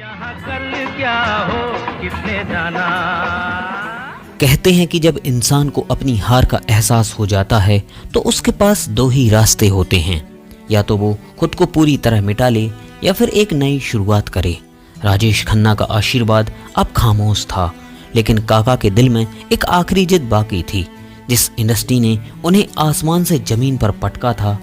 यहाँ कल क्या हो किसने जाना। कहते हैं कि जब इंसान को अपनी हार का एहसास हो जाता है तो उसके पास दो ही रास्ते होते हैं, या तो वो खुद को पूरी तरह मिटा ले या फिर एक नई शुरुआत करे। राजेश खन्ना का आशीर्वाद अब खामोश था, लेकिन काका के दिल में एक आखिरी जिद बाकी थी। जिस इंडस्ट्री ने उन्हें आसमान से जमीन पर पटका था,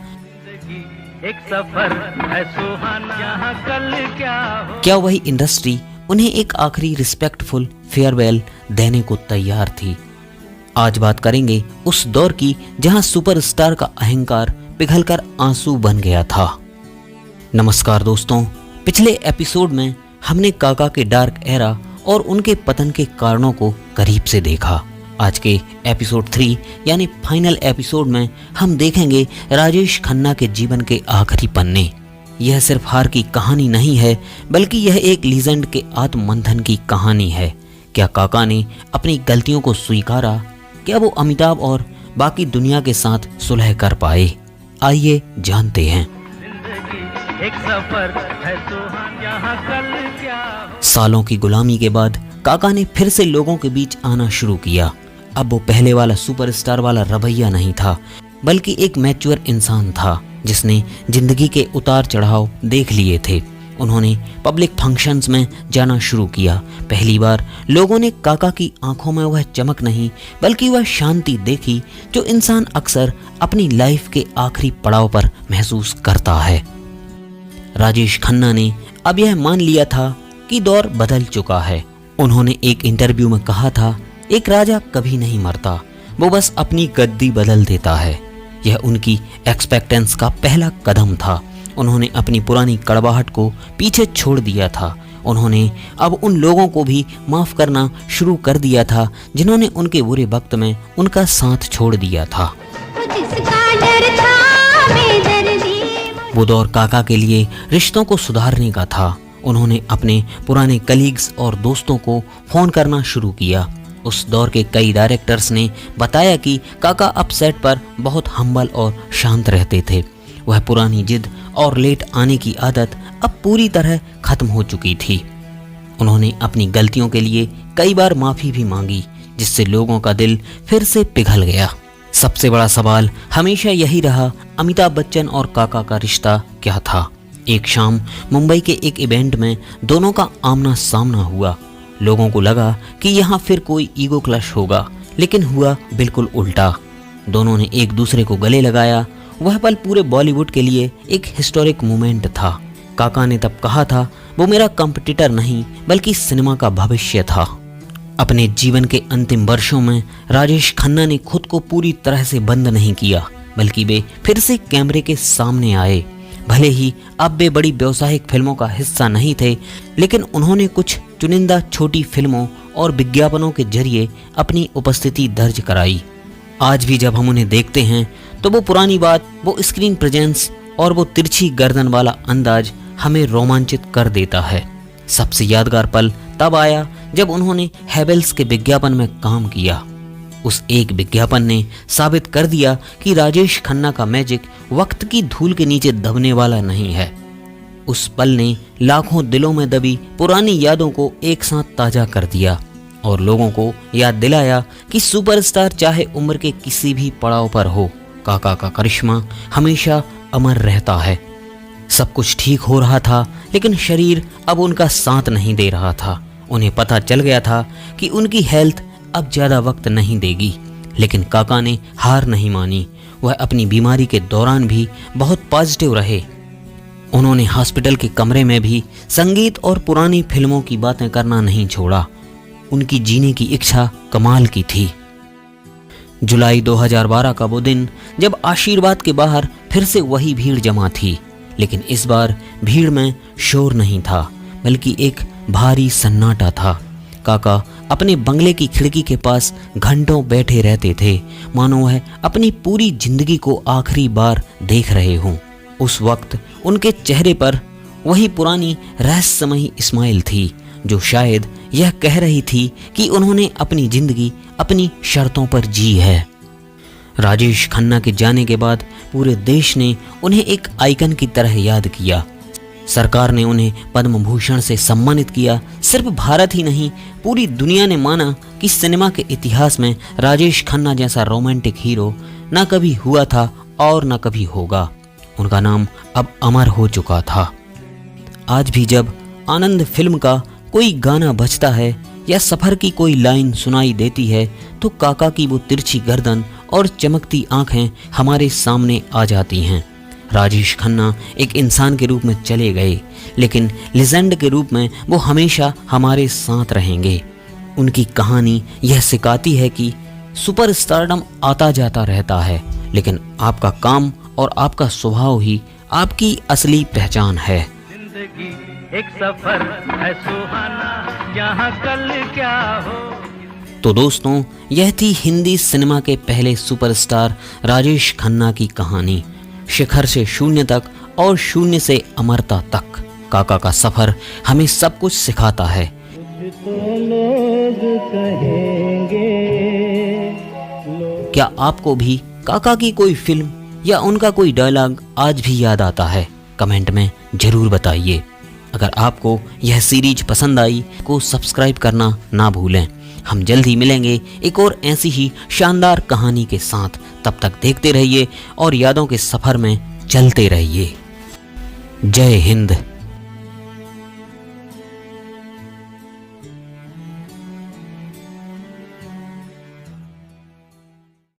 एक सफर है सुहाना, यहाँ कल क्या हो। क्या वही इंडस्ट्री उन्हें एक आखिरी रिस्पेक्टफुल फेयरवेल देने को तैयार थी? आज बात करेंगे उस दौर की जहां सुपरस्टार का अहंकार पिघलकर आंसू बन गया था। नमस्कार दोस्तों, पिछले एपिसोड में हमने काका के डार्क एरा और उनके पतन के कारणों को करीब से देखा। आज के एपिसोड 3 यानी फाइनल एपिसोड में हम देखेंगे राजेश खन्ना के जीवन के आखिरी पन्ने। यह सिर्फ हार की कहानी नहीं है, बल्कि यह एक लीजेंड के आत्ममंथन की कहानी है। क्या काका ने अपनी गलतियों को स्वीकारा? क्या वो अमिताभ और बाकी दुनिया के साथ सुलह कर पाए? आइए जानते हैं। जिंदगी एक सफर है सुहाना, यहाँ कल क्या हो। सालों की गुलामी के बाद काका ने फिर से लोगों के बीच आना शुरू किया। अब वो पहले वाला सुपरस्टार वाला रवैया नहीं था, बल्कि एक मैच्योर इंसान था जिसने जिंदगी के उतार चढ़ाव देख लिए थे। उन्होंने पब्लिक फंक्शंस में जाना शुरू किया। पहली बार लोगों ने काका की आंखों में वह चमक नहीं, बल्कि वह शांति देखी जो इंसान अक्सर अपनी लाइफ के आखिरी पड़ाव पर महसूस करता है। राजेश खन्ना ने अब यह मान लिया था कि दौर बदल चुका है। उन्होंने एक इंटरव्यू में कहा था, एक राजा कभी नहीं मरता, वो बस अपनी गद्दी बदल देता है। यह उनकी एक्सपेक्टेंस का पहला कदम था। उन्होंने अपनी पुरानी कड़वाहट को पीछे छोड़ दिया था। उन्होंने अब उन लोगों को भी माफ करना शुरू कर दिया था जिन्होंने उनके बुरे वक्त में उनका साथ छोड़ दिया था। वो दौर काका के लिए रिश्तों को सुधारने का था। उन्होंने अपने पुराने कलीग्स और दोस्तों को फोन करना शुरू किया। उस दौर के कई डायरेक्टर्स ने बताया कि काका अब सेट पर बहुत हम्बल और शांत रहते थे। वह पुरानी जिद और लेट आने की आदत अब पूरी तरह खत्म हो चुकी थी। उन्होंने अपनी गलतियों के लिए कई बार माफी भी मांगी, जिससे लोगों का दिल फिर से पिघल गया। सबसे बड़ा सवाल हमेशा यही रहा, अमिताभ बच्चन और काका का रिश्ता क्या था? एक शाम मुंबई के एक इवेंट में दोनों का आमना सामना हुआ। लोगों को लगा कि यहाँ फिर कोई ईगो क्लश होगा, लेकिन हुआ बिल्कुल उल्टा। दोनों ने एक दूसरे को गले लगाया। वह पल पूरे बॉलीवुड के लिए एक हिस्टोरिक मोमेंट था। काका ने तब कहा था, वो मेरा कॉम्पिटिटर नहीं बल्कि सिनेमा का भविष्य था। अपने जीवन के अंतिम वर्षों में राजेश खन्ना ने खुद को पूरी तरह से बंद नहीं किया, बल्कि वे फिर से कैमरे के सामने आए। भले ही अब वे बड़ी व्यावसायिक फिल्मों का हिस्सा नहीं थे, लेकिन उन्होंने कुछ चुनिंदा छोटी फिल्मों और विज्ञापनों के जरिए अपनी उपस्थिति दर्ज कराई। आज भी जब हम उन्हें देखते हैं तो वो पुरानी बात, वो स्क्रीन प्रेजेंस और वो तिरछी गर्दन वाला अंदाज हमें रोमांचित कर देता है। सबसे यादगार पल तब आया जब उन्होंने हैवेल्स के विज्ञापन में काम किया। उस एक विज्ञापन ने साबित कर दिया कि राजेश खन्ना का मैजिक वक्त की धूल के नीचे दबने वाला नहीं है। उस पल ने लाखों दिलों में दबी पुरानी यादों को एक साथ ताजा कर दिया और लोगों को याद दिलाया कि सुपरस्टार चाहे उम्र के किसी भी पड़ाव पर हो, काका का करिश्मा हमेशा अमर रहता है। सब कुछ ठीक हो रहा था, लेकिन शरीर अब उनका साथ नहीं दे रहा था। उन्हें पता चल गया था कि उनकी हेल्थ अब ज्यादा वक्त नहीं देगी, लेकिन काका ने हार नहीं मानी। वह अपनी बीमारी के दौरान भी बहुत पॉजिटिव रहे। उन्होंने हॉस्पिटल के कमरे में भी संगीत और पुरानी फिल्मों की बातें करना नहीं छोड़ा। उनकी जीने की इच्छा कमाल की थी। जुलाई 2012 का वो दिन जब आशीर्वाद के बाहर फिर से वही भीड़ जमा थी, लेकिन इस बार भीड़ में शोर नहीं था, बल्कि एक भारी सन्नाटा था। काका अपने बंगले की खिड़की के पास घंटों बैठे रहते थे, मानो वह अपनी पूरी जिंदगी को आखिरी बार देख रहे हों। उस वक्त उनके चेहरे पर वही पुरानी रहस्यमयी स्माइल थी, जो शायद यह कह रही थी कि उन्होंने अपनी जिंदगी अपनी शर्तों पर जी है। राजेश खन्ना के जाने के बाद पूरे देश ने उन्हें एक आइकन की तरह याद किया। सरकार ने उन्हें पद्म भूषण से सम्मानित किया। सिर्फ भारत ही नहीं, पूरी दुनिया ने माना कि सिनेमा के इतिहास में राजेश खन्ना जैसा रोमांटिक हीरो ना कभी हुआ था और ना कभी होगा। उनका नाम अब अमर हो चुका था। आज भी जब आनंद फिल्म का कोई गाना बजता है या सफर की कोई लाइन सुनाई देती है तो काका की वो तिरछी गर्दन और चमकती आंखें हमारे सामने आ जाती हैं। राजेश खन्ना एक इंसान के रूप में चले गए, लेकिन लेजेंड के रूप में वो हमेशा हमारे साथ रहेंगे। उनकी कहानी यह सिखाती है कि सुपरस्टारडम आता जाता रहता है, लेकिन आपका काम और आपका स्वभाव ही आपकी असली पहचान है। जिंदगी एक सफर है सुहाना, यहाँ कल क्या हो। तो दोस्तों, यह थी हिंदी सिनेमा के पहले सुपरस्टार राजेश खन्ना की कहानी। शिखर से शून्य तक और शून्य से अमरता तक काका का सफर हमें सब कुछ सिखाता है। क्या आपको भी काका की कोई फिल्म या उनका कोई डायलॉग आज भी याद आता है? कमेंट में जरूर बताइए। अगर आपको यह सीरीज पसंद आई को सब्सक्राइब करना ना भूलें। हम जल्द ही मिलेंगे एक और ऐसी ही शानदार कहानी के साथ। तब तक देखते रहिए और यादों के सफर में चलते रहिए। जय हिंद।